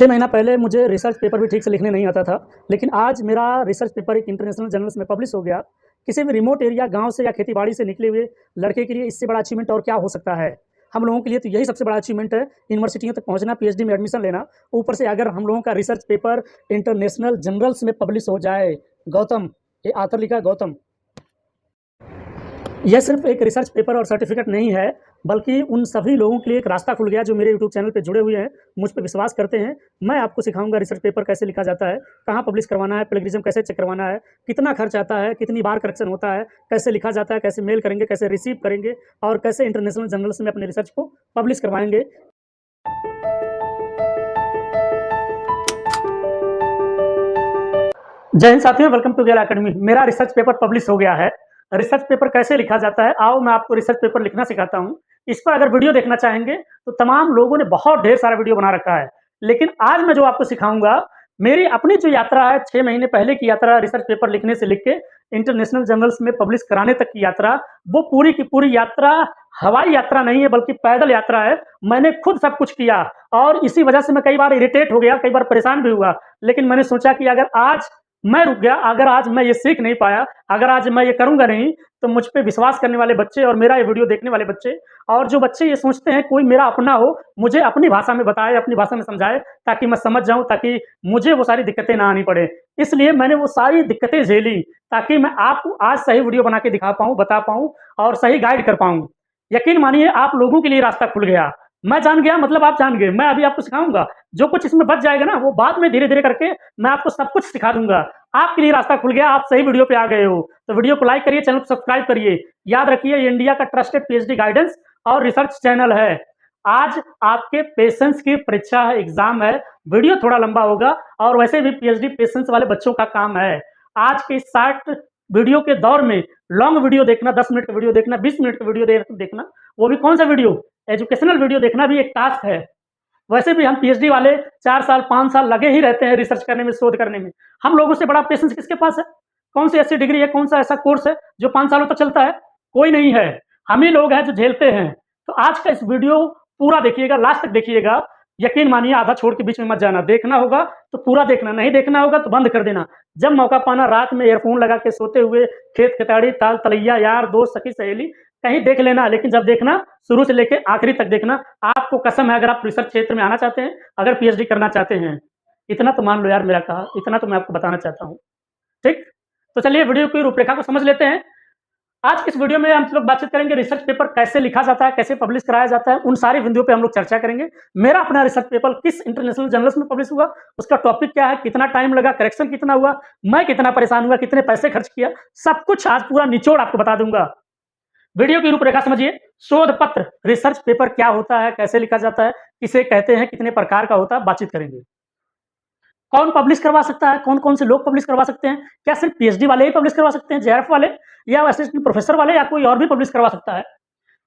6 महीना पहले मुझे रिसर्च पेपर भी ठीक से लिखने नहीं आता था, लेकिन आज मेरा रिसर्च पेपर एक इंटरनेशनल जर्नल्स में पब्लिश हो गया। किसी भी रिमोट एरिया, गाँव से या खेती-बाड़ी से निकले हुए लड़के के लिए इससे बड़ा अचीवमेंट और क्या हो सकता है? हम लोगों के लिए तो यही सबसे बड़ा अचीवमेंट है, यूनिवर्सिटियों तक पहुँचना, पीएचडी में एडमिशन लेना। ऊपर से अगर हम लोगों का रिसर्च पेपर इंटरनेशनल जर्नल्स में पब्लिश हो जाए। गौतम, ये ऑथर लिखा है गौतम। यह सिर्फ एक रिसर्च पेपर और सर्टिफिकेट नहीं है, बल्कि उन सभी लोगों के लिए एक रास्ता खुल गया जो मेरे यूट्यूब चैनल पे जुड़े हुए हैं, मुझ पे विश्वास करते हैं। मैं आपको सिखाऊंगा रिसर्च पेपर कैसे लिखा जाता है, कहाँ पब्लिश करवाना है, प्लेगरिज्म कैसे चेक करवाना है, कितना खर्च आता है, कितनी बार करेक्शन होता है, कैसे लिखा जाता है, कैसे मेल करेंगे, कैसे रिसीव करेंगे और कैसे इंटरनेशनल जर्नल्स में अपने रिसर्च को पब्लिश करवाएंगे। जय हिंद साथियों, वेलकम टू गेल एकेडमी। मेरा रिसर्च पेपर पब्लिश हो गया है। रिसर्च पेपर कैसे लिखा जाता है, आओ मैं आपको रिसर्च पेपर लिखना सिखाता हूँ। इस पर अगर वीडियो देखना चाहेंगे तो तमाम लोगों ने बहुत ढेर सारा वीडियो बना रखा है, लेकिन आज मैं जो आपको सिखाऊंगा, मेरी अपनी जो यात्रा है, 6 महीने पहले की यात्रा, रिसर्च पेपर लिखने से लिख के इंटरनेशनल जर्नल्स में पब्लिश कराने तक की यात्रा, वो पूरी की पूरी यात्रा हवाई यात्रा नहीं है बल्कि पैदल यात्रा है। मैंने खुद सब कुछ किया और इसी वजह से मैं कई बार इरिटेट हो गया, कई बार परेशान भी हुआ, लेकिन मैंने सोचा कि अगर आज मैं रुक गया, अगर आज मैं ये सीख नहीं पाया, अगर आज मैं ये करूँगा नहीं, तो मुझ पे विश्वास करने वाले बच्चे और मेरा ये वीडियो देखने वाले बच्चे और जो बच्चे ये सोचते हैं कोई मेरा अपना हो, मुझे अपनी भाषा में बताए, अपनी भाषा में समझाए, ताकि मैं समझ जाऊँ, ताकि मुझे वो सारी दिक्कतें ना आनी पड़े। इसलिए मैंने वो सारी दिक्कतें झेली, ताकि मैं आपको आज सही वीडियो बना के दिखा पाऊँ, बता पाऊँ और सही गाइड कर पाऊँ। यकीन मानिए, आप लोगों के लिए रास्ता खुल गया। मैं जान गया मतलब आप जान गए। मैं अभी आपको सिखाऊँगा, जो कुछ इसमें बच जाएगा ना, वो बाद में धीरे-धीरे करके मैं आपको सब कुछ सिखा दूँगा। आपके लिए रास्ता खुल गया, आप सही वीडियो पे आ गए हो। तो वीडियो को लाइक करिए, चैनल को सब्सक्राइब करिए। याद रखिए, ये इंडिया का ट्रस्टेड पीएचडी गाइडेंस और रिसर्च चैनल है। आज आपके पेशेंस की परीक्षा है, एग्ज़ाम है। वीडियो थोड़ा लंबा होगा और वैसे भी पीएचडी पेशेंस वाले बच्चों का काम है। आज के इस शॉर्ट वीडियो के दौर में लॉन्ग वीडियो देखना, 10 मिनट का वीडियो देखना, 20 मिनट का वीडियो देखना, वो भी कौन सा वीडियो? एजुकेशनल वीडियो देखना भी एक टास्क है। वैसे भी हम पीएचडी वाले 4 साल 5 साल लगे ही रहते हैं रिसर्च करने में, शोध करने में। हम लोगों से बड़ा पेशेंस किसके पास है? कौन सी ऐसी डिग्री है, कौन सा ऐसा कोर्स है जो 5 सालों तक चलता है? कोई नहीं है। हम ही लोग हैं जो झेलते हैं। तो आज का इस वीडियो पूरा देखिएगा, लास्ट तक देखिएगा। यकीन मानिए, आधा छोड़ के बीच में मत जाना। देखना होगा तो पूरा देखना, नहीं देखना होगा तो बंद कर देना। जब मौका पाना, रात में ईयरफोन लगा के सोते हुए, खेत खताड़ी, ताल तलैया, यार दोस्त, सखी सहेली, कहीं देख लेना, लेकिन जब देखना शुरू से लेके आखिरी तक देखना। आपको कसम है, अगर आप रिसर्च क्षेत्र में आना चाहते हैं, अगर पीएचडी करना चाहते हैं, इतना तो मान लो यार, मेरा कहा, इतना तो मैं आपको बताना चाहता हूँ। ठीक? तो चलिए वीडियो की रूपरेखा को समझ लेते हैं। आज की इस वीडियो में हम लोग बातचीत करेंगे रिसर्च पेपर कैसे लिखा जाता है, कैसे पब्लिश कराया जाता है, उन सारी बिंदुओं पे हम लोग चर्चा करेंगे। मेरा अपना रिसर्च पेपर किस इंटरनेशनल जर्नल्स में पब्लिश हुआ, उसका टॉपिक क्या है, कितना टाइम लगा, करेक्शन कितना हुआ, मैं कितना परेशान हुआ, कितने पैसे खर्च किया, सब कुछ आज पूरा निचोड़ आपको बता दूंगा। वीडियो की रूपरेखा समझिए। शोध पत्र, रिसर्च पेपर क्या होता है, कैसे लिखा जाता है, किसे कहते हैं, कितने प्रकार का होता है, बातचीत करेंगे। कौन पब्लिश करवा सकता है, कौन-कौन से लोग पब्लिश करवा सकते हैं? क्या सिर्फ पीएचडी वाले ही पब्लिश करवा सकते हैं, जेआरएफ वाले, या असिस्टेंट प्रोफेसर वाले, या कोई और भी पब्लिश करवा सकता है?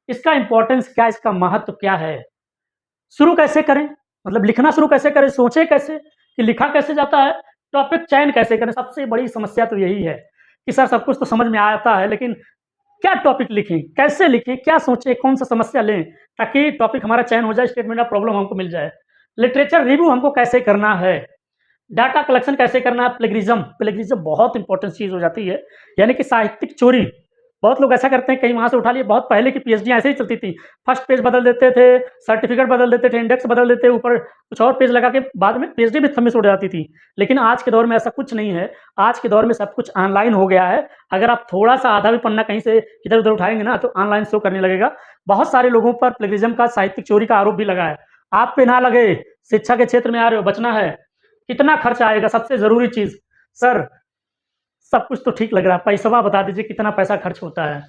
इसका इंपॉर्टेंस क्या, इसका महत्व क्या है? शुरू कैसे करें, मतलब लिखना शुरू कैसे करें, सोचें कैसे कि लिखा कैसे जाता है, टॉपिक चयन कैसे करें? सबसे बड़ी समस्या तो यही है कि सर सब कुछ तो समझ में आता है, लेकिन क्या टॉपिक लिखें, कैसे लिखें, क्या सोचें, कौन सा समस्या लें, ताकि टॉपिक हमारा चयन हो जाए, स्टेटमेंट ऑफ प्रॉब्लम हमको मिल जाए। लिटरेचर रिव्यू हमको कैसे करना है, डाटा कलेक्शन कैसे करना है, प्लेगरिज्म बहुत इंपॉर्टेंट चीज़ हो जाती है, यानी कि साहित्यिक चोरी। बहुत लोग ऐसा करते हैं, कहीं वहाँ से उठा लिए। बहुत पहले की पीएचडी ऐसे ही चलती थी, फर्स्ट पेज बदल देते थे, सर्टिफिकेट बदल देते थे, इंडेक्स बदल देते, ऊपर कुछ और पेज लगा के बाद में पीएचडी भी सबमिट हो जाती थी। लेकिन आज के दौर में ऐसा कुछ नहीं है। आज के दौर में सब कुछ ऑनलाइन हो गया है। अगर आप थोड़ा सा आधा भी पन्ना कहीं से इधर उधर उठाएंगे ना, तो ऑनलाइन शो करने लगेगा। बहुत सारे लोगों पर प्लेगरिज्म का, साहित्यिक चोरी का आरोप भी लगा है। आप पे ना लगे, शिक्षा के क्षेत्र में आ रहे हो, बचना है। कितना खर्च आएगा, सबसे जरूरी चीज, सर सब कुछ तो ठीक लग रहा है, पैसा बता दीजिए कितना पैसा खर्च होता है।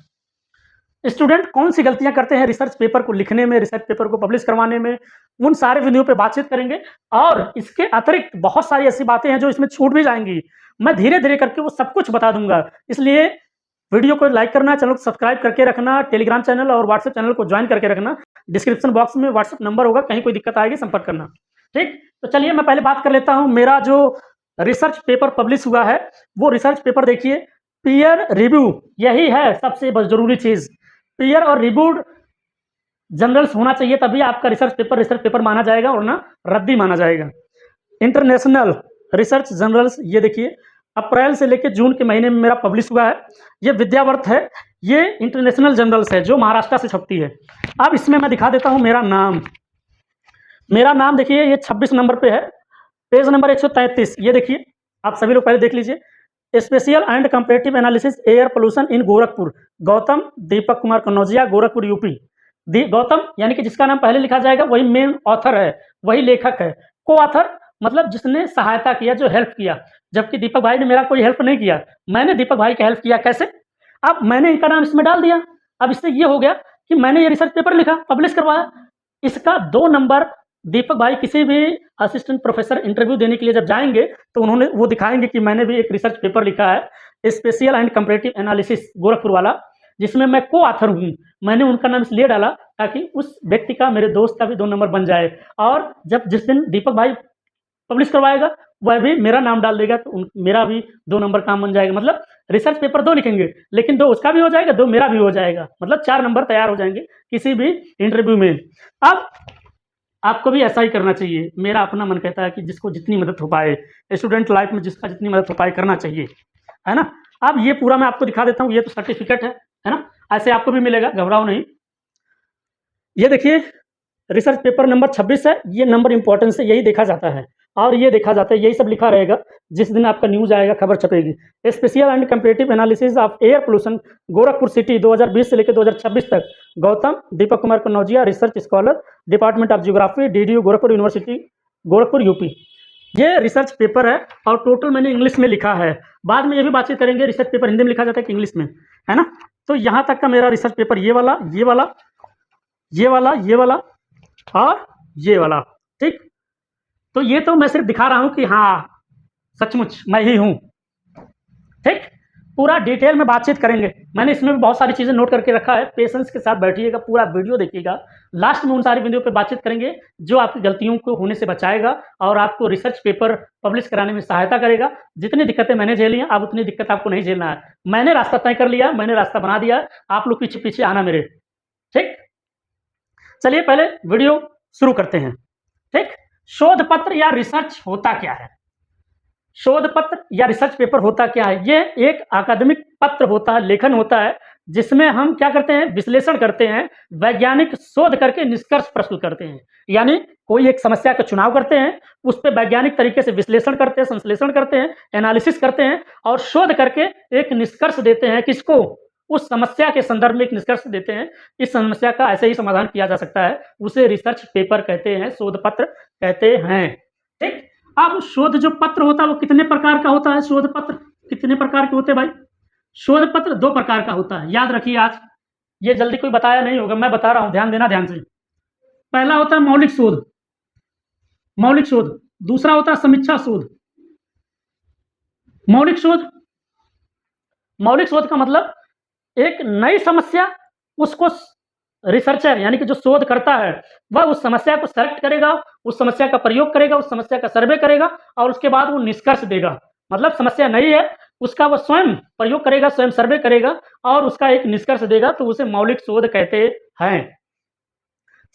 स्टूडेंट कौन सी गलतियां करते हैं रिसर्च पेपर को लिखने में, रिसर्च पेपर को पब्लिश करवाने में, उन सारे बिंदुओं पे बातचीत करेंगे। और इसके अतिरिक्त बहुत सारी ऐसी बातें हैं जो इसमें छूट भी जाएंगी। मैं धीरे धीरे करके वो सब कुछ बता दूंगा। इसलिए वीडियो को लाइक करना, चैनल को सब्सक्राइब करके रखना, टेलीग्राम चैनल और व्हाट्सएप चैनल को ज्वाइन करके रखना। डिस्क्रिप्शन बॉक्स में व्हाट्सएप नंबर होगा, कहीं कोई दिक्कत आएगी संपर्क करना। ठीक, तो चलिए मैं पहले बात कर लेता हूँ। मेरा जो रिसर्च पेपर पब्लिश हुआ है, वो रिसर्च पेपर देखिए, पीयर रिव्यू, यही है सबसे जरूरी चीज। पीयर और रिव्यूड जर्नल्स होना चाहिए, तभी आपका रिसर्च पेपर माना जाएगा और ना रद्दी माना जाएगा। इंटरनेशनल रिसर्च जर्नल्स, ये देखिए अप्रैल से लेकर जून के महीने में मेरा पब्लिश हुआ है। ये विद्यावर्त है, ये इंटरनेशनल जर्नल्स है जो महाराष्ट्र से छपती है। अब इसमें मैं दिखा देता हूँ मेरा नाम। मेरा नाम देखिए ये 26 नंबर पे है, पेज नंबर 133। ये देखिए, आप सभी लोग पहले देख लीजिए। Special and comparative analysis air pollution in Gorakhpur, Gautam Deepak Kumar Kannaujia, Gorakhpur UP. Gautam यानी कि जिसका नाम पहले लिखा जाएगा वही मेन ऑथर है, वही लेखक है। को ऑथर मतलब जिसने सहायता किया, जो हेल्प किया, जबकि दीपक भाई ने मेरा कोई हेल्प नहीं किया, मैंने दीपक भाई की हेल्प किया। कैसे? अब मैंने इनका नाम इसमें डाल दिया। अब इससे ये हो गया कि मैंने ये रिसर्च पेपर लिखा, पब्लिश करवाया। इसका 2 नंबर दीपक भाई किसी भी असिस्टेंट प्रोफेसर इंटरव्यू देने के लिए जब जाएंगे तो उन्होंने वो दिखाएंगे कि मैंने भी एक रिसर्च पेपर लिखा है, special and comparative analysis Gorakhpur वाला, जिसमें मैं को ऑथर हूँ। मैंने उनका नाम इसलिए डाला ताकि उस व्यक्ति का, मेरे दोस्त का भी 2 नंबर बन जाए। और जब जिस दिन दीपक भाई पब्लिश करवाएगा वह भी मेरा नाम डाल देगा तो मेरा भी 2 नंबर काम बन जाएगा। मतलब रिसर्च पेपर 2 लिखेंगे लेकिन 2 उसका भी हो जाएगा, 2 मेरा भी हो जाएगा। मतलब 4 नंबर तैयार हो जाएंगे किसी भी इंटरव्यू में। अब आपको भी ऐसा ही करना चाहिए। मेरा अपना मन कहता है कि जिसको जितनी मदद हो पाए, स्टूडेंट लाइफ में जिसका जितनी मदद हो पाए करना चाहिए, है ना। अब ये पूरा मैं आपको दिखा देता हूँ। ये तो सर्टिफिकेट है ना। ऐसे आपको भी मिलेगा, घबराओ नहीं। ये देखिए रिसर्च पेपर नंबर 26 है। ये नंबर इंपॉर्टेंस से यही देखा जाता है और ये देखा जाता है, यही सब लिखा रहेगा जिस दिन आपका न्यूज आएगा, खबर छपेगी। Special and comparative analysis of air pollution Gorakhpur city 2020 से लेकर 2026 तक, Gautam Deepak Kumar Kannaujia, research scholar, department of geography, DDU Gorakhpur university, Gorakhpur UP. ये रिसर्च पेपर है और टोटल मैंने इंग्लिश में लिखा है। बाद में ये भी बातचीत करेंगे रिसर्च पेपर हिंदी में लिखा जाता है कि इंग्लिश में, है ना। तो यहाँ तक का मेरा रिसर्च पेपर ये वाला, ये वाला, ये वाला, ये वाला और ये वाला, ठीक। तो ये तो मैं सिर्फ दिखा रहा हूँ कि हाँ सचमुच मैं ही हूँ, ठीक। पूरा डिटेल में बातचीत करेंगे। मैंने इसमें भी बहुत सारी चीज़ें नोट करके रखा है। पेशेंस के साथ बैठिएगा, पूरा वीडियो देखिएगा। लास्ट में उन सारी वीडियो पे बातचीत करेंगे जो आपकी गलतियों को होने से बचाएगा और आपको रिसर्च पेपर पब्लिश कराने में सहायता करेगा। जितनी दिक्कतें मैंने झेली हैं, अब उतनी दिक्कत आपको नहीं झेलना है। मैंने रास्ता तय कर लिया, मैंने रास्ता बना दिया, आप लोग पीछे पीछे आना मेरे, ठीक। चलिए पहले वीडियो शुरू करते हैं, ठीक। शोध पत्र या रिसर्च होता क्या है? शोध पत्र या रिसर्च पेपर होता क्या है? ये एक अकादमिक पत्र होता है, लेखन होता है, जिसमें हम क्या करते हैं? विश्लेषण करते हैं, वैज्ञानिक शोध करके निष्कर्ष प्रस्तुत करते हैं। यानी कोई एक समस्या का चुनाव करते हैं, उस पर वैज्ञानिक तरीके से विश्लेषण करते हैं, संश्लेषण करते हैं, एनालिसिस करते हैं और शोध करके एक निष्कर्ष देते हैं। किसको? उस समस्या के संदर्भ में एक निष्कर्ष देते हैं। इस समस्या का ऐसे ही समाधान किया जा सकता है, उसे रिसर्च पेपर कहते हैं, शोध पत्र कहते हैं, ठीक। अब शोध जो पत्र होता है वो कितने प्रकार का होता है? शोध पत्र कितने प्रकार के होते हैं भाई? शोध पत्र 2 प्रकार का होता है, याद रखिए। आज ये जल्दी कोई बताया नहीं होगा, मैं बता रहा हूं, ध्यान देना ध्यान से। पहला होता है मौलिक शोध, मौलिक शोध। दूसरा होता है समीक्षा शोध। मौलिक शोध, मौलिक शोध का मतलब एक नई समस्या, उसको रिसर्चर यानी कि जो शोध करता है वह उस समस्या को सेलेक्ट करेगा, उस समस्या का प्रयोग करेगा, उस समस्या का सर्वे करेगा और उसके बाद वो निष्कर्ष देगा। मतलब समस्या नई है, उसका वो स्वयं प्रयोग करेगा, स्वयं सर्वे करेगा और उसका एक निष्कर्ष देगा, तो उसे मौलिक शोध कहते हैं।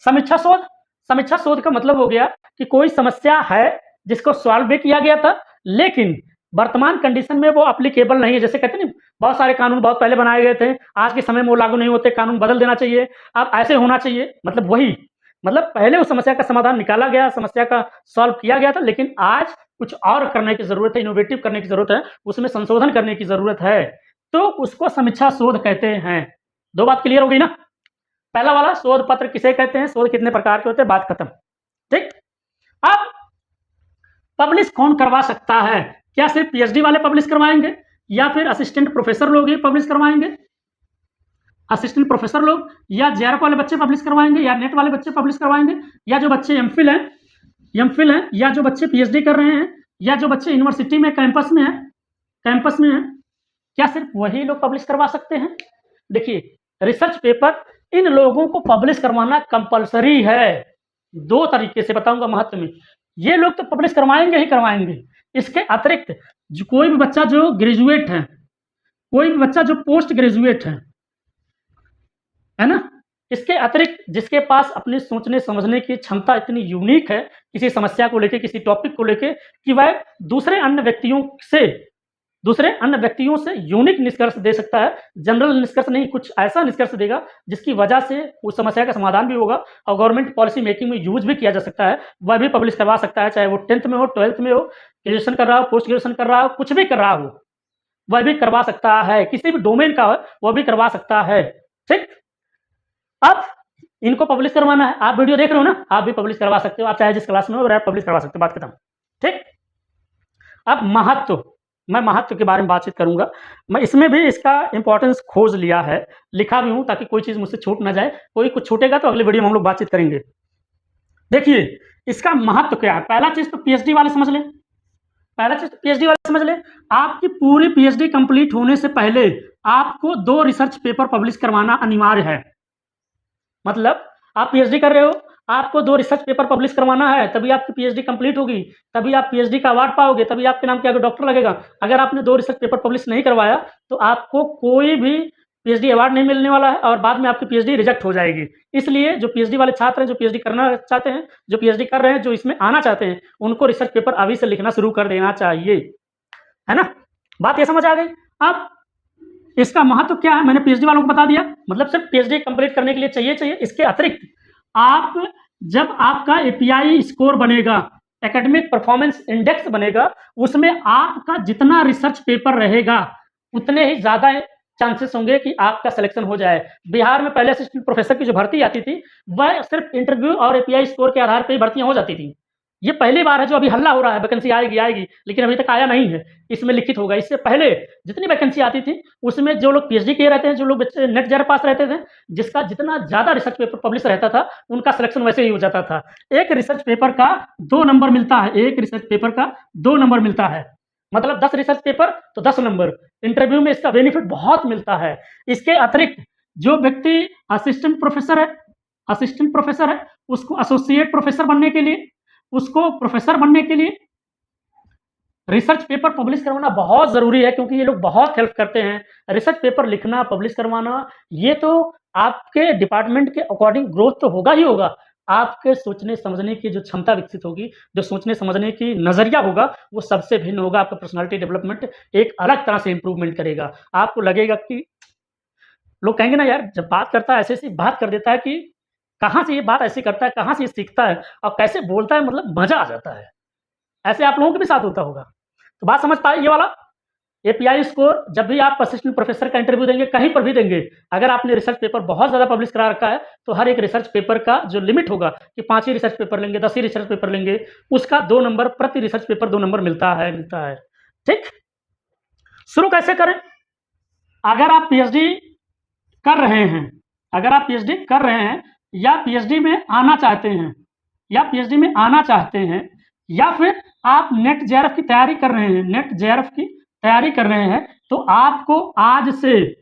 समीक्षा शोध, समीक्षा शोध का मतलब हो गया कि कोई समस्या है जिसको सॉल्व भी किया गया था, लेकिन वर्तमान कंडीशन में वो एप्लीकेबल नहीं है। जैसे कहते हैं ना, बहुत सारे कानून बहुत पहले बनाए गए थे, आज के समय में वो लागू नहीं होते, कानून बदल देना चाहिए, अब ऐसे होना चाहिए। मतलब वही, मतलब पहले उस समस्या का समाधान निकाला गया, समस्या का सॉल्व किया गया था, लेकिन आज कुछ और करने की जरूरत है, इनोवेटिव करने की जरूरत है, उसमें संशोधन करने की जरूरत है, तो उसको समीक्षा शोध कहते हैं। 2 बात क्लियर हो गई ना। पहला वाला शोध पत्र किसे कहते हैं, शोध कितने प्रकार के होते हैं, बात खत्म, ठीक। अब पब्लिश कौन करवा सकता है? क्या सिर्फ पीएचडी वाले पब्लिश करवाएंगे या फिर असिस्टेंट प्रोफेसर लोग ही पब्लिश करवाएंगे? असिस्टेंट प्रोफेसर लोग या जेआरएफ वाले बच्चे पब्लिश करवाएंगे या नेट वाले बच्चे पब्लिश करवाएंगे या जो बच्चे एमफिल हैं या जो बच्चे पीएचडी कर रहे हैं या जो बच्चे यूनिवर्सिटी में कैंपस में हैं, क्या सिर्फ वही लोग पब्लिश करवा सकते हैं? देखिए, रिसर्च पेपर इन लोगों को पब्लिश करवाना कंपलसरी है। 2 तरीके से बताऊंगा महत्व में। ये लोग तो पब्लिश करवाएंगे ही करवाएंगे। इसके अतिरिक्त कोई भी बच्चा जो ग्रेजुएट है, कोई भी बच्चा जो पोस्ट ग्रेजुएट है ना, इसके अतिरिक्त जिसके पास अपने सोचने समझने की क्षमता इतनी यूनिक है, किसी समस्या को लेके, किसी टॉपिक को लेके कि वह दूसरे अन्य व्यक्तियों से यूनिक निष्कर्ष दे सकता है। जनरल निष्कर्ष नहीं, कुछ ऐसा निष्कर्ष देगा जिसकी वजह से उस समस्या का समाधान भी होगा और गवर्नमेंट पॉलिसी मेकिंग में यूज़ भी किया जा सकता है। वह भी पब्लिश करवा सकता है, चाहे वो 10th में हो, 12th में हो, ग्रेजुएशन कर रहा हो, पोस्ट ग्रेजुएशन कर रहा हो, कुछ भी कर रहा हो, वह भी करवा सकता है। किसी भी डोमेन का हो, वह भी करवा सकता है। ठीक? अब इनको पब्लिश करवाना है। आप वीडियो देख रहे हो ना, आप भी पब्लिश करवा सकते हो। आप चाहे जिस क्लास में हो, आप पब्लिश करवा सकते हो। बात खत्म। ठीक? अब महत्व, मैं महत्व के बारे में बातचीत करूँगा। मैं इसमें भी इसका इम्पोर्टेंस खोज लिया है, लिखा भी हूँ ताकि कोई चीज़ मुझसे छूट ना जाए। कोई कुछ छूटेगा तो अगले वीडियो में हम लोग बातचीत करेंगे। देखिए, इसका महत्व क्या है? पहला चीज़ तो पीएचडी वाले समझ लें। आपकी पूरी पीएचडी कंप्लीट होने से पहले आपको 2 रिसर्च पेपर पब्लिश करवाना अनिवार्य है। मतलब आप पीएचडी कर रहे हो, आपको 2 रिसर्च पेपर पब्लिश करवाना है, तभी आपकी पीएचडी कंप्लीट होगी, तभी आप पीएचडी का अवार्ड पाओगे, तभी आपके नाम के आगे डॉक्टर लगेगा। अगर आपने 2 रिसर्च पेपर पब्लिश नहीं करवाया, तो आपको कोई भी पीएचडी अवार्ड नहीं मिलने वाला है और बाद में आपकी पीएचडी रिजेक्ट हो जाएगी। इसलिए जो पीएचडी वाले छात्र हैं, जो पीएचडी करना चाहते हैं, जो पीएचडी कर रहे हैं, जो इसमें आना चाहते हैं, उनको रिसर्च पेपर अभी से लिखना शुरू कर देना चाहिए। है ना? बात ये समझ आ गई? अब इसका महत्व क्या है मैंने पीएचडी वालों को बता दिया। मतलब सिर्फ पीएचडी कंप्लीट करने के लिए चाहिए। इसके अतिरिक्त आप जब आपका एपीआई स्कोर बनेगा, एकेडमिक परफॉर्मेंस इंडेक्स बनेगा, उसमें आपका जितना रिसर्च पेपर रहेगा उतने ही ज़्यादा चांसेस होंगे कि आपका सिलेक्शन हो जाए। बिहार में पहले असिस्टेंट प्रोफेसर की जो भर्ती आती थी, वह सिर्फ इंटरव्यू और एपीआई स्कोर के आधार पर ही भर्तियां हो जाती थी। ये पहली बार है जो अभी हल्ला हो रहा है, वैकेंसी आएगी, लेकिन अभी तक आया नहीं है। इसमें लिखित होगा। इससे पहले जितनी वैकेंसी आती थी, उसमें जो लोग पीएचडी किए रहते हैं, जो लोग नेट जेआरएफ पास रहते थे, जिसका जितना ज़्यादा रिसर्च पेपर पब्लिश रहता था, उनका सिलेक्शन वैसे ही हो जाता था। एक रिसर्च पेपर का 2 नंबर मिलता है, एक रिसर्च पेपर का 2 नंबर मिलता है। मतलब 10 रिसर्च पेपर तो 10 नंबर। इंटरव्यू में इसका बेनिफिट बहुत मिलता है। इसके अतिरिक्त जो व्यक्ति असिस्टेंट प्रोफेसर है, उसको एसोसिएट प्रोफेसर बनने के लिए, उसको प्रोफेसर बनने के लिए रिसर्च पेपर पब्लिश करवाना बहुत ज़रूरी है, क्योंकि ये लोग बहुत हेल्प करते हैं। रिसर्च पेपर लिखना, पब्लिश करवाना, ये तो आपके डिपार्टमेंट के अकॉर्डिंग ग्रोथ तो होगा ही होगा। आपके सोचने समझने की जो क्षमता विकसित होगी, जो सोचने समझने की नज़रिया होगा, वो सबसे भिन्न होगा। आपका पर्सनैलिटी डेवलपमेंट एक अलग तरह से इंप्रूवमेंट करेगा। आपको लगेगा कि लोग कहेंगे ना, यार जब बात करता है ऐसी बात कर देता है कि कहाँ से ये बात ऐसी करता है, कहाँ से ये सीखता है और कैसे बोलता है, मतलब मज़ा आ जाता है। ऐसे आप लोगों के भी साथ होता होगा। तो बात समझ पाए ये वाला? एपीआई स्कोर जब भी आप असिस्टेंट प्रोफेसर का इंटरव्यू देंगे, कहीं पर भी देंगे, अगर आपने रिसर्च पेपर बहुत ज़्यादा पब्लिश करा रखा है, तो हर एक रिसर्च पेपर का जो लिमिट होगा कि 5 ही रिसर्च पेपर लेंगे, 10 ही रिसर्च पेपर लेंगे, उसका 2 नंबर प्रति रिसर्च पेपर 2 नंबर मिलता है। ठीक? शुरू कैसे करें? अगर आप पीएचडी कर रहे हैं या पीएचडी में आना चाहते हैं, या फिर आप नेट जेआरएफ की तैयारी कर रहे हैं, तो आपको आज से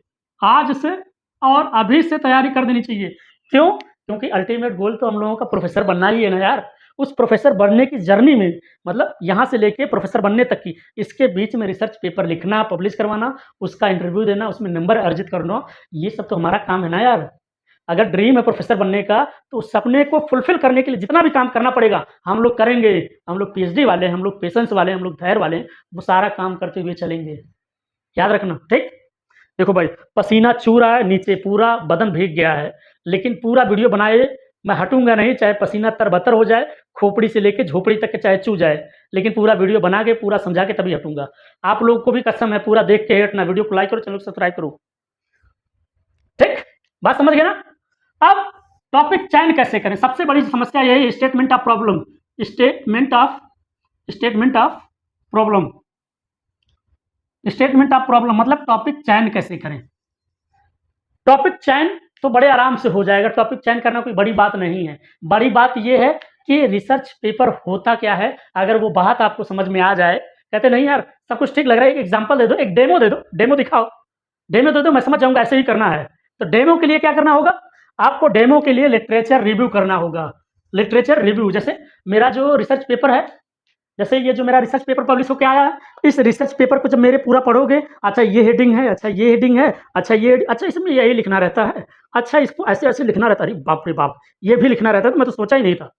और अभी से तैयारी कर देनी चाहिए। क्यों? क्योंकि अल्टीमेट गोल तो हम लोगों का प्रोफेसर बनना ही है ना यार। उस प्रोफेसर बनने की जर्नी में, मतलब यहाँ से लेके प्रोफेसर बनने तक की, इसके बीच में रिसर्च पेपर लिखना, पब्लिश करवाना, उसका इंटरव्यू देना, उसमें नंबर अर्जित करना, ये सब तो हमारा काम है ना यार। अगर ड्रीम है प्रोफेसर बनने का, तो उस सपने को फुलफिल करने के लिए जितना भी काम करना पड़ेगा, हम लोग करेंगे। हम लोग पीएचडी वाले, हम लोग पेशेंस वाले, हम लोग धैर्य वाले, वो सारा काम करते हुए चलेंगे। याद रखना। ठीक? देखो भाई, पसीना चू रहा है, नीचे पूरा बदन भीग गया है, लेकिन पूरा वीडियो बनाए मैं हटूंगा नहीं, चाहे पसीना तरबतर हो जाए, खोपड़ी से लेके झोपड़ी तक के चाहे चू जाए, लेकिन पूरा वीडियो बना के पूरा समझा के तभी हटूंगा। आप लोगों को भी कसम है, पूरा देख के हटना। वीडियो को लाइक करो, चैनल को सब्सक्राइब करो। ठीक? बात समझ गए ना? अब टॉपिक चयन कैसे करें? सबसे बड़ी समस्या यही है, स्टेटमेंट ऑफ प्रॉब्लम मतलब टॉपिक चयन कैसे करें। टॉपिक चयन तो बड़े आराम से हो जाएगा। टॉपिक चयन करना कोई बड़ी बात नहीं है। बड़ी बात यह है कि रिसर्च पेपर होता क्या है, अगर वो बात आपको समझ में आ जाए। कहते नहीं यार सब कुछ ठीक लग रहा है, एक एग्जाम्पल दे दो, एक डेमो दे दो, डेमो दिखाओ, डेमो दे दो, मैं समझ जाऊंगा ऐसे ही करना है। तो डेमो के लिए क्या करना होगा? आपको डेमो के लिए लिटरेचर रिव्यू करना होगा। लिटरेचर रिव्यू, जैसे मेरा जो रिसर्च पेपर है, जैसे ये जो मेरा रिसर्च पेपर पब्लिश होके आया है, इस रिसर्च पेपर को जब मेरे पूरा पढ़ोगे, अच्छा ये हेडिंग है, अच्छा ये हेडिंग है, अच्छा इसमें यही लिखना रहता है, अच्छा इसको ऐसे-ऐसे लिखना रहता है। अरे बाप रे बाप! ये भी लिखना रहता है, तो मैं तो सोचा ही नहीं था।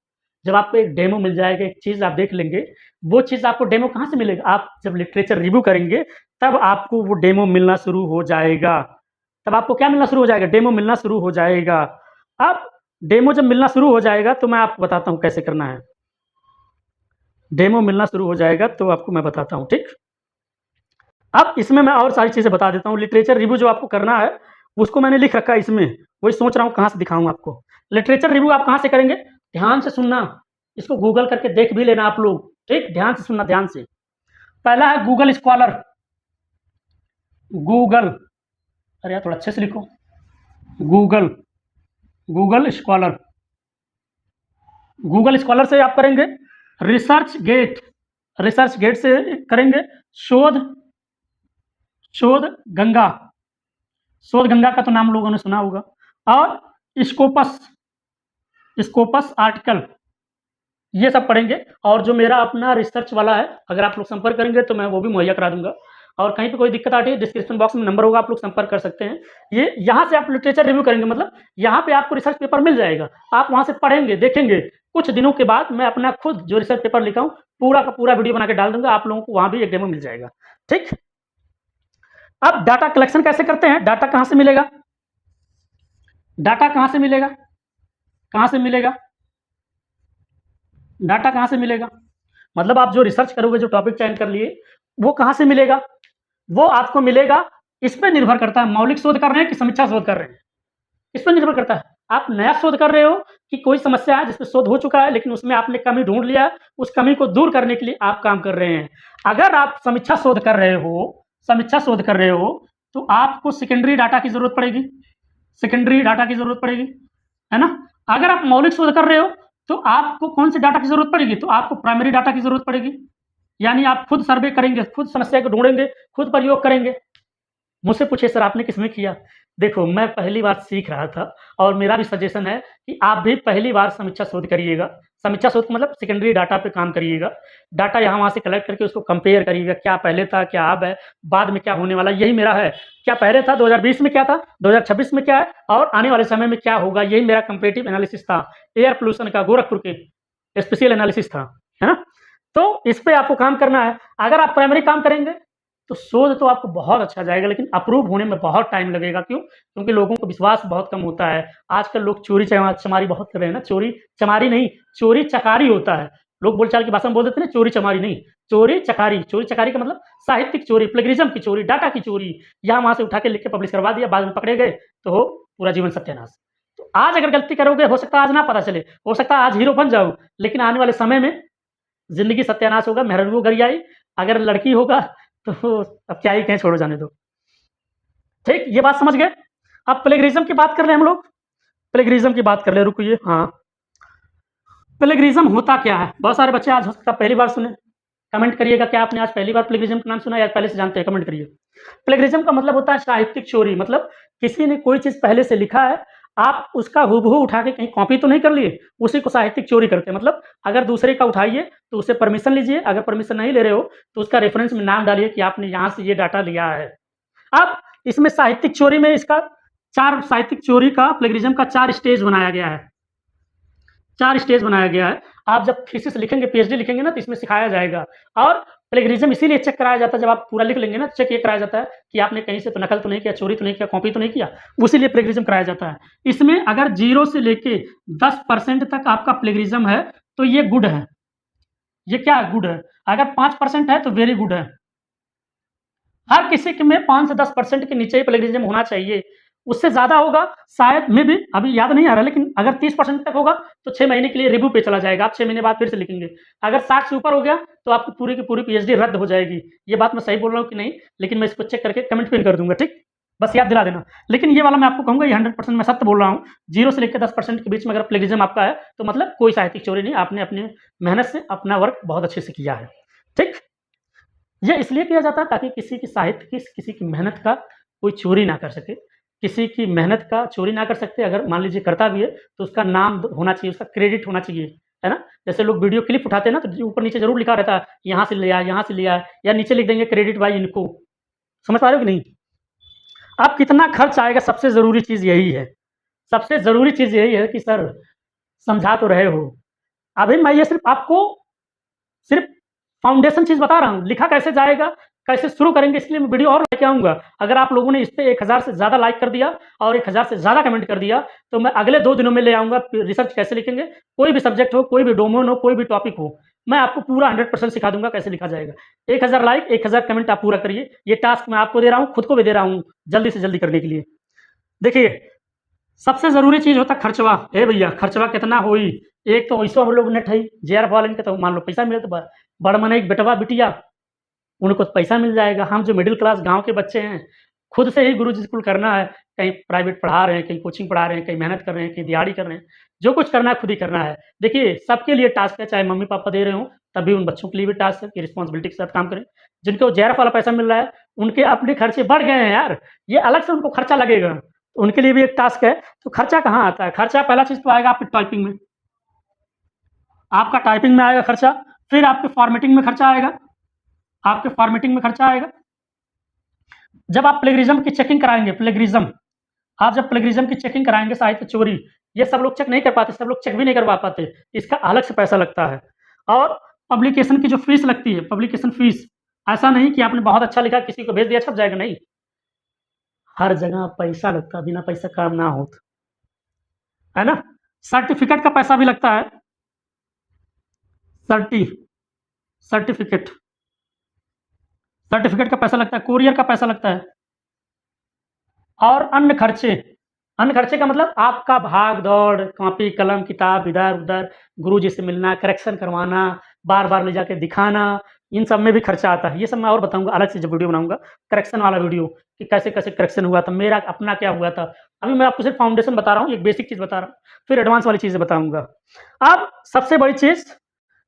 जब आपको एक डेमो मिल जाएगा, एक चीज़ आप देख लेंगे, वो चीज़ आपको डेमो कहाँ से मिलेगा? आप जब लिटरेचर रिव्यू करेंगे, तब आपको वो डेमो मिलना शुरू हो जाएगा। तब आपको क्या मिलना शुरू हो जाएगा? डेमो मिलना शुरू हो जाएगा। अब डेमो जब मिलना शुरू हो जाएगा, तो मैं आपको बताता हूँ कैसे करना है। डेमो मिलना शुरू हो जाएगा, तो आपको मैं बताता हूँ, ठीक? अब इसमें मैं और सारी चीज़ें बता देता हूँ। लिटरेचर रिव्यू जो आपको करना है, उसको मैंने लिख रखा है इसमें। वही सोच रहा हूँ कहाँ से दिखाऊँ आपको। लिटरेचर रिव्यू आप कहाँ से करेंगे? ध्यान से सुनना। इसको गूगल करके देख भी लेना आप लोग, ठीक? ध्यान से सुनना, ध्यान से। पहला है गूगल स्कॉलर। गूगल, अरे यार थोड़ा अच्छे से लिखो। Google, Google scholar. Google scholar से आप करेंगे रिसर्च गेट, रिसर्च गेट से करेंगे शोध, शोध गंगा। शोध गंगा का तो नाम लोगों ने सुना होगा। और स्कोपस, स्कोपस आर्टिकल, ये सब पढ़ेंगे। और जो मेरा अपना रिसर्च वाला है, अगर आप लोग संपर्क करेंगे तो मैं वो भी मुहैया करा दूँगा। और कहीं पे कोई दिक्कत आती है, डिस्क्रिप्शन बॉक्स में नंबर होगा, आप लोग संपर्क कर सकते हैं। ये यहाँ से आप लिटरेचर रिव्यू करेंगे, मतलब यहाँ पे आपको रिसर्च पेपर मिल जाएगा। आप वहाँ से पढ़ेंगे, देखेंगे। कुछ दिनों के बाद मैं अपना खुद जो रिसर्च पेपर लिखा हूँ, पूरा का पूरा वीडियो बना के डाल दूँगा, आप लोगों को वहाँ भी एक डेमो मिल जाएगा, ठीक? अब डाटा कलेक्शन कैसे करते हैं? डाटा कहाँ से मिलेगा? डाटा कहाँ से मिलेगा? कहाँ से मिलेगा? डाटा कहाँ से मिलेगा? मतलब आप जो रिसर्च करोगे, जो टॉपिक चयन कर लिए, वो कहाँ से मिलेगा? वो आपको मिलेगा, इस पे निर्भर करता है, मौलिक शोध कर रहे हैं कि समीक्षा शोध कर रहे हैं, इस पे निर्भर करता है। आप नया शोध कर रहे हो कि कोई समस्या है जिसपे शोध हो चुका है, लेकिन उसमें आपने कमी ढूँढ लिया है, उस कमी को दूर करने के लिए आप काम कर रहे हैं। अगर आप समीक्षा शोध कर रहे हो, समीक्षा शोध कर रहे हो, तो आपको सेकेंडरी डाटा की ज़रूरत पड़ेगी, सेकेंडरी डाटा की ज़रूरत पड़ेगी, है ना? अगर आप मौलिक शोध कर रहे हो, तो आपको कौन से डाटा की ज़रूरत पड़ेगी? तो आपको प्राइमरी डाटा की ज़रूरत पड़ेगी। यानी आप खुद सर्वे करेंगे, खुद समस्या को ढूँढेंगे, खुद प्रयोग करेंगे। मुझसे पूछिए सर आपने किसमें किया? देखो मैं पहली बार सीख रहा था और मेरा भी सजेशन है कि आप भी पहली बार समीक्षा शोध करिएगा। समीक्षा शोध मतलब सेकेंडरी डाटा पे काम करिएगा। डाटा यहाँ-वहाँ से कलेक्ट करके उसको कंपेयर करिएगा, क्या पहले था, क्या अब है, बाद में क्या होने वाला है, यही मेरा है। क्या पहले था, 2020 में क्या था, 2026 में क्या है और आने वाले समय में क्या होगा, यही मेरा कंपैरेटिव एनालिसिस था। एयर पॉल्यूशन का गोरखपुर के स्पेशल एनालिसिस था, है ना? तो इस पे आपको काम करना है। अगर आप प्राइमरी काम करेंगे, तो शोध तो आपको बहुत अच्छा जाएगा, लेकिन अप्रूव होने में बहुत टाइम लगेगा। क्यों? क्योंकि लोगों को विश्वास बहुत कम होता है। आजकल लोग चोरी-चमारी बहुत कर रहे हैं ना, चोरी-चमारी नहीं, चोरी-चकारी होता है। लोग बोलचाल की भाषा में बोल देते हैं ना, चोरी-चमारी नहीं, चोरी-चकारी। चोरी-चकारी का मतलब साहित्यिक चोरी, प्लेगरिज़्म की चोरी, डाटा की चोरी। यहाँ-वहाँ से उठा के लिख के पब्लिश करवा दिया, बाद में पकड़े गए, तो हो पूरा जीवन सत्यानाश। तो आज अगर गलती करोगे, हो सकता है आज ना पता चले, हो सकता है आज हीरो बन जाओ, लेकिन आने वाले समय में ज़िंदगी सत्यानाश होगा, मेहरारू गरियाई। अगर लड़की होगा तो अब क्या ही कहें, छोड़ो जाने दो। ठीक, ये बात समझ गए? अब प्लेगरिज़्म की बात कर लें हम लोग, प्लेगरिज़्म की बात कर लें, रुकिए। हाँ, प्लेगरिज़्म होता क्या है? बहुत सारे बच्चे आज हो सकता है पहली बार सुने। कमेंट करिएगा, क्या आपने आज पहली बार प्लेगरिज़्म का नाम सुना या पहले से जानते हैं? कमेंट करिए। प्लेगरिज़्म का मतलब होता है साहित्यिक चोरी, मतलब किसी ने कोई चीज़ पहले से लिखा है, आप उसका हूबहू उठा के कहीं कॉपी तो नहीं कर लिए, उसी को साहित्यिक चोरी करते हैं। मतलब अगर दूसरे का उठाइए, तो उससे परमिशन लीजिए, अगर परमिशन नहीं ले रहे हो, तो उसका रेफ़रेंस में नाम डालिए कि आपने यहाँ से ये डाटा लिया है। अब इसमें साहित्यिक चोरी में इसका 4 साहित्यिक चोरी का प्लेगरिज़्म का 4 स्टेज बनाया गया है। 4 स्टेज बनाया गया है। आप जब थीसिस लिखेंगे, पीएचडी लिखेंगे ना, तो इसमें सिखाया जाएगा। और प्लेगरिज़्म इसीलिए चेक कराया जाता है, जब आप पूरा लिख लेंगे ना, चेक ये कराया जाता है कि आपने कहीं से तो नकल तो नहीं किया, चोरी तो नहीं किया, कॉपी तो नहीं किया, उसीलिए प्लेगरिज़्म कराया जाता है। इसमें अगर 0 से लेके 10% तक आपका प्लेगरिज़्म है, तो ये गुड है। ये क्या है? गुड है। अगर 5% है, तो वेरी गुड है। हर किसी के में 5 से 10% के नीचे ही प्लेगरिज़्म होना चाहिए। उससे ज़्यादा होगा शायद मेबी, अभी याद नहीं आ रहा, लेकिन अगर 30% तक होगा तो 6 महीने के लिए रिव्यू पे चला जाएगा। आप 6 महीने बाद फिर से लिखेंगे। अगर 60 से ऊपर हो गया तो आपकी पूरी की पूरी पीएचडी रद्द हो जाएगी। ये बात मैं सही बोल रहा हूँ कि नहीं? लेकिन मैं इसको चेक करके कमेंट पिन कर दूँगा, ठीक? बस याद दिला देना। लेकिन ये वाला मैं आपको कहूँगा, ये 100% मैं सत्य बोल रहा हूँ। 0 से लेके 10% के बीच में अगर प्लेगरिज़्म आपका है, तो मतलब कोई साहित्यिक चोरी नहीं, आपने अपनी मेहनत से अपना वर्क बहुत अच्छे से किया है। ठीक? ये इसलिए किया जाता है ताकि किसी की साहित्य की, किसी की मेहनत का कोई चोरी ना कर सके। किसी की मेहनत का चोरी ना कर सकते, अगर मान लीजिए करता भी है, तो उसका नाम द होना चाहिए, उसका क्रेडिट होना चाहिए। है ना? जैसे लोग वीडियो क्लिप उठाते हैं ना, तो ऊपर नीचे ज़रूर लिखा रहता है, यहाँ से लिया, यहाँ से लिया, या नीचे लिख देंगे क्रेडिट बाय इनको। समझ पा रहे हो कि नहीं? अब कितना खर्च आएगा, सबसे ज़रूरी चीज़ यही है। सबसे ज़रूरी चीज़ यही है कि सर समझा तो रहे हो। अभी मैं ये सिर्फ़ फाउंडेशन चीज़ बता रहा हूँ, लिखा कैसे जाएगा, कैसे शुरू करेंगे, इसके लिए मैं वीडियो और लेके आऊँगा। अगर आप लोगों ने इस पे 1000 से ज़्यादा लाइक कर दिया और 1000 से ज़्यादा कमेंट कर दिया, तो मैं अगले 2 दिनों में ले आऊँगा रिसर्च कैसे लिखेंगे, कोई भी सब्जेक्ट हो, कोई भी डोमेन हो, कोई भी टॉपिक हो, मैं आपको पूरा 100% सिखा दूँगा कैसे लिखा जाएगा। 1000 लाइक, 1000 कमेंट आप पूरा करिए, ये टास्क मैं आपको दे रहा हूँ, खुद को भी दे रहा हूँ, जल्दी से जल्दी करने के लिए। देखिए, सबसे ज़रूरी चीज़ होता है खर्चवा। ए भैया खर्चवा कितना होई? एक तो वैसो हम लोग नेट हई, जेआरएफ वालन के तो मान लो पैसा मिले तो बड़ मनई बेटवा बिटिया, उनको तो पैसा मिल जाएगा। हम जो मिडिल क्लास गाँव के बच्चे हैं, खुद से ही गुरुजी स्कूल करना है, कहीं प्राइवेट पढ़ा रहे हैं, कहीं कोचिंग पढ़ा रहे हैं, कहीं मेहनत कर रहे हैं, कहीं दिहाड़ी कर रहे हैं। जो कुछ करना है खुद ही करना है। देखिए, सबके लिए टास्क है, चाहे मम्मी-पापा दे रहे हों, तब भी उन बच्चों के लिए भी टास्क है कि रिस्पॉन्सिबिलिटी के साथ काम करें। जिनको जेआरएफ वाला पैसा मिल रहा है, उनके अपने खर्चे बढ़ गए हैं यार, ये अलग से उनको खर्चा लगेगा। उनके लिए भी एक टास्क है, तो खर्चा कहाँ आता है? खर्चा पहला चीज़ तो आएगा आपकी टाइपिंग में। आपका टाइपिंग में आएगा खर्चा, फिर आपके फॉर्मेटिंग में खर्चा आएगा, आपके फॉर्मेटिंग में खर्चा आएगा। जब आप प्लेगरिज़्म की चेकिंग कराएँगे, प्लेगरिज़्म, आप जब प्लेगरिज़्म की चेकिंग कराएँगे, साहित्य चोरी, ये सब लोग चेक नहीं कर पाते, सब लोग चेक भी नहीं करवा पाते, इसका अलग से पैसा लगता है। और पब्लिकेशन की जो फीस लगती है, पब्लिकेशन फीस, ऐसा नहीं कि आपने बहुत अच्छा लिखा, किसी को भेज दिया, छप जाएगा, नहीं। हर जगह पैसा लगता है, बिना पैसा काम ना होत, है ना? सर्टिफ़िकेट का पैसा भी लगता है, सर्टि सर्टिफ़िकेट, सर्टिफ़िकेट का पैसा लगता है, कोरियर का पैसा लगता है और अन्य खर्चे। अन्य खर्चे का मतलब आपका भाग-दौड़, कॉपी, कलम, किताब इधर-उधर, गुरुजी से मिलना, करेक्शन करवाना, बार-बार ले जाके दिखाना, इन सब में भी खर्चा आता है। ये सब मैं और बताऊँगा अलग से जब वीडियो बनाऊँगा, करेक्शन वाला वीडियो कि कैसे-कैसे करेक्शन हुआ था, मेरा अपना क्या हुआ था। अभी मैं आपको सिर्फ़ फाउंडेशन बता रहा हूँ, एक बेसिक चीज़ बता रहा हूँ, फिर एडवांस वाली चीज़ें बताऊँगा। अब सबसे बड़ी चीज़,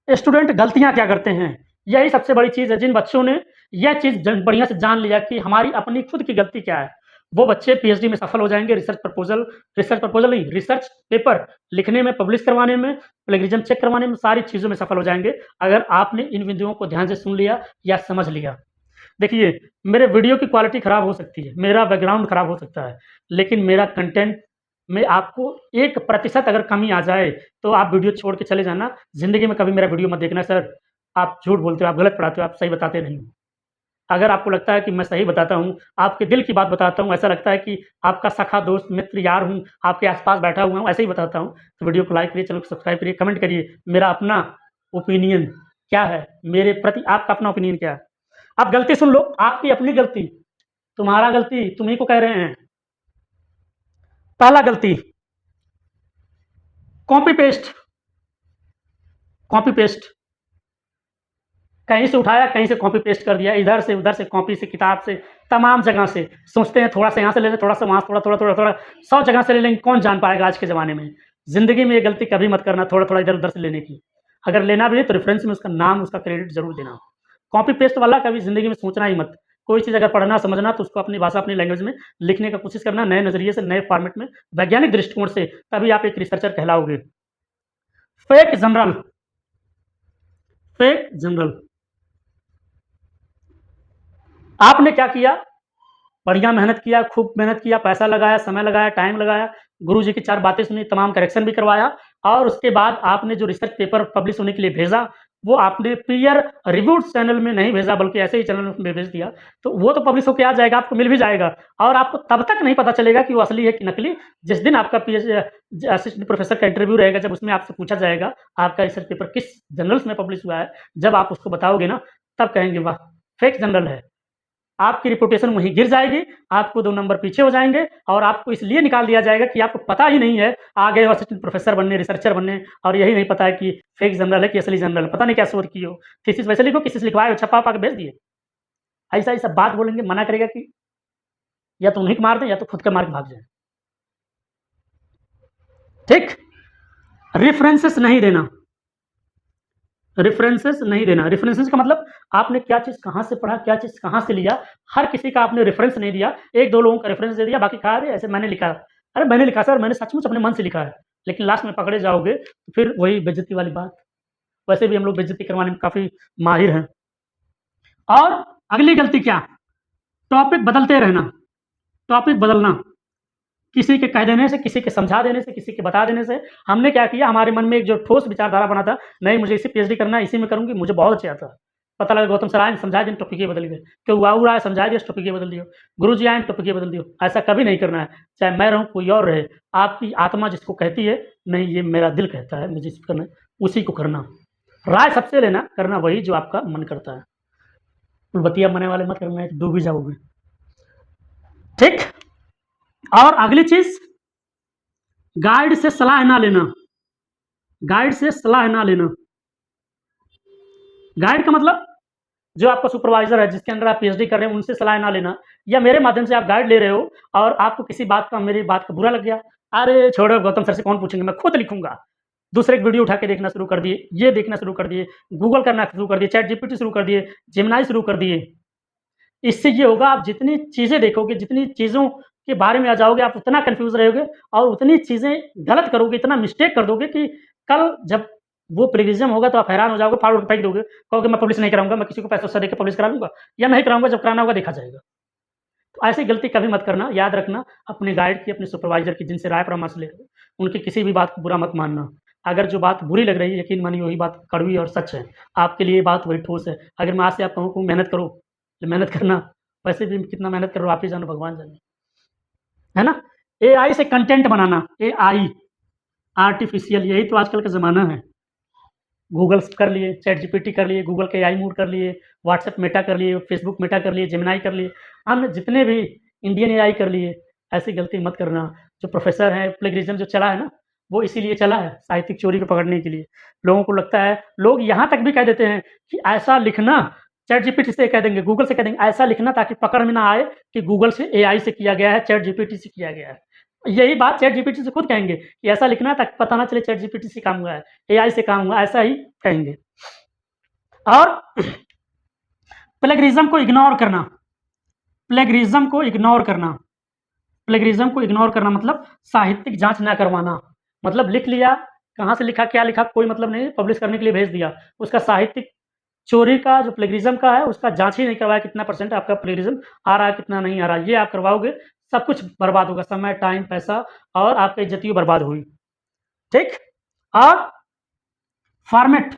स्टूडेंट गलतियाँ क्या करते हैं? यही सबसे बड़ी चीज़ है, जिन बच्चों ने यह चीज़ बढ़िया से जान लिया कि हमारी अपनी खुद की गलती क्या है, वो बच्चे पीएचडी में सफल हो जाएँगे। रिसर्च प्रपोज़ल नहीं, रिसर्च पेपर लिखने में, पब्लिश करवाने में, प्लेगरिज़्म चेक करवाने में, सारी चीज़ों में सफल हो जाएँगे, अगर आपने इन बिंदुओं को ध्यान से सुन लिया या समझ लिया। देखिए, मेरे वीडियो की क्वालिटी खराब हो सकती है, मेरा बैकग्राउंड खराब हो सकता है, लेकिन मेरा कंटेंट में आपको 1% अगर कमी आ जाए, तो आप वीडियो छोड़ के चले जाना। ज़िंदगी में कभी मेरा वीडियो मत देखना सर, आप झूठ बोलते हो, आप गलत पढ़ाते हो, आप सही बताते नहीं हो। अगर आपको लगता है कि मैं सही बताता हूँ, आपके दिल की बात बताता हूँ, ऐसा लगता है कि आपका सखा, दोस्त, मित्र, यार हूँ, आपके आस-पास बैठा हुआ हूँ, ऐसे ही बताता हूँ, तो वीडियो को लाइक करिए, चैनल को सब्सक्राइब करिए, कमेंट करिए, मेरा अपना ओपिनियन क्या है, मेरे प्रति आपका अपना ओपिनियन क्या है। अब गलती सुन लो, आपकी अपनी गलती, तुम्हारा गलती, तुम्हीं को कह रहे हैं। पहला गलती, कॉपी पेस्ट, कॉपी पेस्ट, कहीं से उठाया, कहीं से कॉपी पेस्ट कर दिया, इधर से, उधर से, कॉपी से, किताब से, तमाम जगह से। सोचते हैं थोड़ा-सा यहाँ से ले लें, थोड़ा-सा वहाँ, थोड़ा-थोड़ा, 100 जगह से ले लेंगे, कौन जान पाएगा आज के ज़माने में। ज़िंदगी में ये गलती कभी मत करना, थोड़ा-थोड़ा इधर-उधर से लेने की। अगर लेना भी है तो रेफ़रेंस में उसका नाम, उसका क्रेडिट ज़रूर देना। कॉपी पेस्ट वाला कभी ज़िंदगी में सोचना ही मत। कोई चीज़ अगर पढ़ना, समझना तो उसको अपनी भाषा, अपनी लैंग्वेज में लिखने का कोशिश करना, नए नज़रिए से, नए फ़ॉर्मेट में, वैज्ञानिक दृष्टिकोण से, तभी आप एक रिसर्चर कहलाओगे। Fake journal, fake journal. आपने क्या किया? बढ़िया मेहनत किया, खूब मेहनत किया, पैसा लगाया, समय लगाया, टाइम लगाया, गुरुजी की 4 बातें सुनी, तमाम करेक्शन भी करवाया और उसके बाद आपने जो रिसर्च पेपर पब्लिश होने के लिए भेजा, वो आपने पीयर रिव्यूड चैनल में नहीं भेजा बल्कि ऐसे ही चैनल में भेज दिया, तो वो तो पब्लिश होके आ जाएगा, आपको मिल भी जाएगा और आपको तब तक नहीं पता चलेगा कि वो असली है कि नकली। जिस दिन आपका असिस्टेंट प्रोफेसर का इंटरव्यू रहेगा, जब उसमें आपसे पूछा जाएगा, आपका रिसर्च पेपर किस जर्नल्स में पब्लिश हुआ है, जब आप उसको बताओगे ना, तब कहेंगे वाह! फेक जर्नल है। आपकी रिपुटेशन वहीं गिर जाएगी, आपको 2 नंबर पीछे हो जाएँगे और आपको इसलिए निकाल दिया जाएगा कि आपको पता ही नहीं है, आ गए हो असिस्टेंट प्रोफ़ेसर बनने, रिसर्चर बनने और यही नहीं पता है कि फेक जर्नल है कि असली जर्नल है, पता नहीं क्या शोध किए हो। थीसिस वैसे लिखो, किसी से लिखवाए हो, छपा-वपा के भेज दिए। ऐसा-ऐसा बात बोलेंगे, मना करेगा कि या तो उन्हीं को मार दें या तो खुद का मार के भाग जाएँ। ठीक? रेफ़रेंसेस नहीं देना। रेफ़रेंसेस नहीं देना। रेफ़रेंसेस का मतलब आपने क्या चीज़ कहाँ से पढ़ा, क्या चीज़ कहाँ से लिया, हर किसी का आपने रेफ़रेंस नहीं दिया। 1-2 लोगों का रेफ़रेंस दे दिया, बाकी कहा अरे ऐसे मैंने लिखा। अरे मैंने लिखा सर, मैंने सचमुच अपने मन से लिखा है। लेकिन लास्ट में पकड़े जाओगे तो फिर वही बेइज़्ज़ती वाली बात। वैसे भी हम लोग बेइज़्ज़ती करवाने में काफ़ी माहिर हैं। और अगली गलती क्या? टॉपिक बदलते रहना, टॉपिक बदलना। किसी के कह देने से, किसी के समझा देने से, किसी के बता देने से, हमने क्या किया, हमारे मन में एक जो ठोस विचारधारा बना था, नहीं मुझे इसी पीएचडी करना है, इसी में करूँगी, मुझे बहुत अच्छा आता है। पता लगा गौतम सर आए, समझा दिए, टॉपिक ही बदल गए। कोई वाऊ आया, समझा दिया, टॉपिक ही बदल दिया। गुरुजी आए, टॉपिक ही बदल दिया। ऐसा कभी नहीं करना है, चाहे मैं रहूँ, कोई और रहे। आपकी आत्मा जिसको कहती है, नहीं ये मेरा दिल कहता है, मुझे इसको करना है, उसी को करना। राय सबसे लेना, करना वही जो आपका मन करता है। बतिया मने वाले मत करना है, डूब ही जाओगे। ठीक? और अगली चीज़, गाइड से सलाह ना लेना, गाइड से सलाह ना लेना। गाइड का मतलब जो आपका सुपरवाइज़र है, जिसके अंडर आप पीएचडी कर रहे हैं, उनसे सलाह ना लेना, या मेरे माध्यम से आप गाइड ले रहे हो और आपको किसी बात का, मेरी बात का बुरा लग गया, अरे छोड़ो गौतम सर से कौन पूछेंगे, मैं खुद लिखूँगा। दूसरे एक वीडियो उठा के देखना शुरू कर दिए, ये देखना शुरू कर दिए, गूगल करना शुरू कर दिए, चैट जीपीटी शुरू कर दिए, जेमिनी शुरू कर दिए। इससे ये होगा, आप जितनी चीज़ें देखोगे, जितनी चीज़ों के बारे में आ जाओगे, आप उतना कन्फ्यूज़ रहोगे और उतनी चीज़ें गलत करोगे, इतना मिस्टेक कर दोगे कि कल जब वो प्लेगरिज़्म होगा तो आप हैरान हो जाओगे, फाड़ के फेंक दोगे, कहोगे मैं पब्लिश नहीं कराऊँगा, मैं किसी को पैसा-वैसा देके पब्लिश करा लूँगा या नहीं कराऊँगा, जब कराना होगा देखा जाएगा। तो ऐसी गलती कभी मत करना, याद रखना, अपने गाइड की, अपने सुपरवाइज़र की, जिनसे राय परामर्श ले रहे हो, उनकी किसी भी बात को बुरा मत मानना। अगर जो बात बुरी लग रही है, यकीन मानिए वही बात कड़वी और सच है। आपके लिए ये बात वही ठोस है। अगर मैं आज से आपको कहूँ मेहनत करो, तो मेहनत करना, वैसे भी कितना मेहनत कर रहे हो आप ही जानो, भगवान जाने। है ना? एआई से कंटेंट बनाना, एआई, आर्टिफ़िशियल, यही तो आजकल का ज़माना है। गूगल कर लिए, चैट जीपीटी कर लिए, गूगल के एआई मोड कर लिए, व्हाट्सएप मेटा कर लिए, फेसबुक मेटा कर लिए, जेमिनी कर लिए, हमने जितने भी इंडियन एआई कर लिए। ऐसी गलती मत करना। जो प्रोफ़ेसर हैं, प्लेगरिज़्म जो चला है ना, वो इसीलिए चला है, साहित्यिक चोरी को पकड़ने के लिए। लोगों को लगता है, लोग यहाँ तक भी कह देते हैं कि ऐसा लिखना, चैट जीपीटी से कह देंगे, गूगल से कह देंगे, ऐसा लिखना ताकि पकड़ में ना आए कि गूगल से, एआई से किया गया है, चैट जीपीटी से किया गया है। यही बात चैट जीपीटी से खुद कहेंगे कि ऐसा लिखना ताकि पता ना चले चैट जीपीटी से काम हुआ है, एआई से काम हुआ है, ऐसा ही कहेंगे। और प्लेगरिज़्म को इग्नोर करना, प्लेगरिज़्म को इग्नोर करना, प्लेगरिज़्म को इग्नोर करना मतलब साहित्यिक जाँच ना करवाना। मतलब लिख लिया, कहाँ से लिखा, क्या लिखा, कोई मतलब नहीं, पब्लिश करने के लिए भेज दिया। उसका साहित्यिक चोरी का, जो प्लेगरिज़्म का है, उसका जाँच ही नहीं करवाया, कितना परसेंट आपका प्लेगरिज़्म आ रहा है, कितना नहीं आ रहा है। ये आप करवाओगे, सब कुछ बर्बाद होगा, समय, टाइम, पैसा और आपकी इज़्ज़तियों बर्बाद हुई। ठीक? और फ़ॉर्मेट,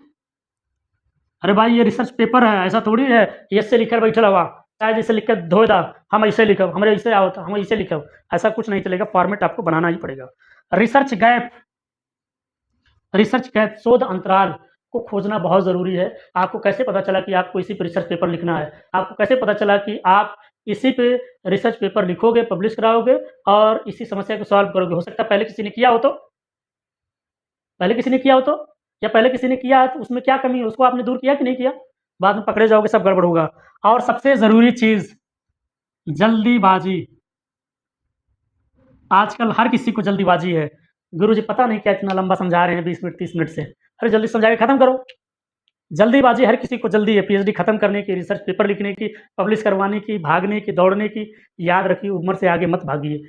अरे भाई ये रिसर्च पेपर है, ऐसा थोड़ी है कि ऐसे लिख कर बैठल हवा, चाहे जैसे लिख के धोए दा, हम ऐसे लिखब, हमरे ऐसे आवत, हम ऐसे लिखब, ऐसा कुछ नहीं चलेगा, फ़ॉर्मेट आपको बनाना ही पड़ेगा। रिसर्च गैप, रिसर्च गैप, शोध अंतराल को खोजना बहुत ज़रूरी है। आपको कैसे पता चला कि आपको इसी पे रिसर्च पेपर लिखना है? आपको कैसे पता चला कि आप इसी पे रिसर्च पेपर लिखोगे, पब्लिश कराओगे और इसी समस्या को सॉल्व करोगे? हो सकता है पहले किसी ने किया हो तो? पहले किसी ने किया हो तो? या पहले किसी ने किया है तो उसमें क्या कमी है, उसको आपने दूर किया कि नहीं किया? बाद में पकड़े जाओगे, सब गड़बड़ होगा। और सबसे ज़रूरी चीज़, जल्दीबाज़ी। आजकल हर किसी को जल्दीबाज़ी है। गुरुजी पता नहीं क्या इतना लंबा समझा रहे हैं 20 मिनट, 30 मिनट से। अरे जल्दी समझा के खत्म करो। जल्दीबाज़ी हर किसी को जल्दी है, पीएचडी खत्म करने की, रिसर्च पेपर लिखने की, पब्लिश करवाने की, भागने की, दौड़ने की। याद रखिए, उम्र से आगे मत भागिए।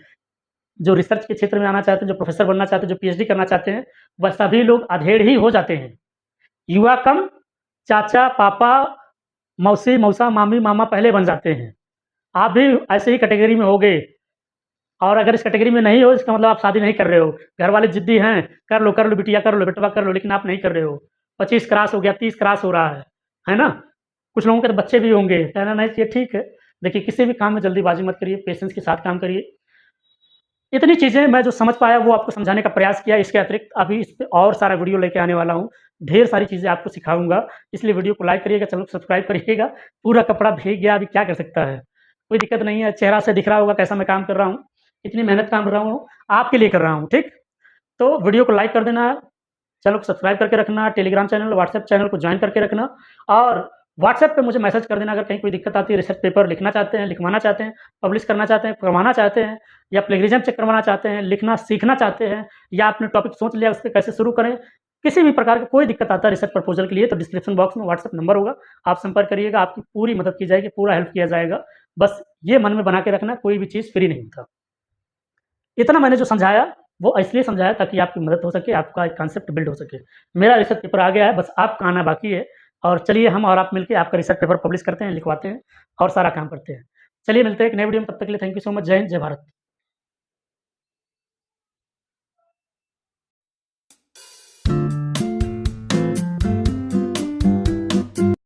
जो रिसर्च के क्षेत्र में आना चाहते हैं, जो प्रोफ़ेसर बनना चाहते हैं, जो पीएचडी करना चाहते हैं, वह सभी लोग अधेड़ ही हो जाते हैं। युवा कम, चाचा, पापा, मौसी, मौसा, मामी, मामा पहले बन जाते हैं। आप भी ऐसे ही कैटेगरी में होगे और अगर इस कैटेगरी में नहीं हो, इसका मतलब आप शादी नहीं कर रहे हो। घर वाले ज़िद्दी हैं, कर लो बिटिया कर लो, बेटवा कर लो, लेकिन आप नहीं कर रहे हो। 25 क्रॉस हो गया, 30 क्रॉस हो रहा है ना? कुछ लोगों के तो बच्चे भी होंगे, कहना नहीं चाहिए, ठीक है। देखिए, किसी भी काम में जल्दीबाज़ी मत करिए, पेशेंस के साथ काम करिए। इतनी चीज़ें मैं जो समझ पाया वो आपको समझाने का प्रयास किया। इसके अतिरिक्त अभी इस पे और सारा वीडियो लेके आने वाला हूँ। ढेर सारी चीज़ें आपको सिखाऊँगा, इसलिए वीडियो को लाइक करिएगा, चैनल को सब्सक्राइब करिएगा। पूरा कपड़ा भीग गया, अभी क्या कर सकता है? कोई दिक्कत नहीं है, चेहरा से दिख रहा होगा कैसा मैं काम कर रहा हूँ। इतनी मेहनत काम कर रहा हूँ, आपके लिए कर रहा हूँ, ठीक? तो वीडियो को लाइक कर देना, चैनल को सब्सक्राइब करके रखना, टेलीग्राम चैनल, व्हाट्सएप चैनल को जॉइन करके रखना और व्हाट्सएप पे मुझे मैसेज कर देना अगर कहीं कोई दिक्कत आती है, रिसर्च पेपर लिखना चाहते हैं, लिखवाना चाहते हैं, पब्लिश करना चाहते हैं, करवाना चाहते हैं या प्लेगरिज़्म चेक करवाना चाहते हैं, लिखना सीखना चाहते हैं या आपने टॉपिक सोच लिया उस पे कैसे शुरू करें। किसी भी प्रकार का कोई दिक्कत आता है रिसर्च प्रपोज़ल के लिए तो डिस्क्रिप्शन बॉक्स में व्हाट्सएप नंबर होगा, आप संपर्क करिएगा, आपकी पूरी मदद की जाएगी, पूरा हेल्प किया जाएगा। बस ये मन में बना के रखना, कोई भी चीज़ फ्री नहीं होता। इतना मैंने जो समझाया वो इसलिए समझाया ताकि आपकी मदद हो सके, आपका एक कॉन्सेप्ट बिल्ड हो सके। मेरा रिसर्च पेपर आ गया है, बस आपका आना बाकी है और चलिए हम और आप मिलके आपका रिसर्च पेपर पब्लिश करते हैं, लिखवाते हैं और सारा काम करते हैं। चलिए मिलते हैं एक नए वीडियो में, तब तक के लिए थैंक यू सो मच। जय हिंद, जय भारत।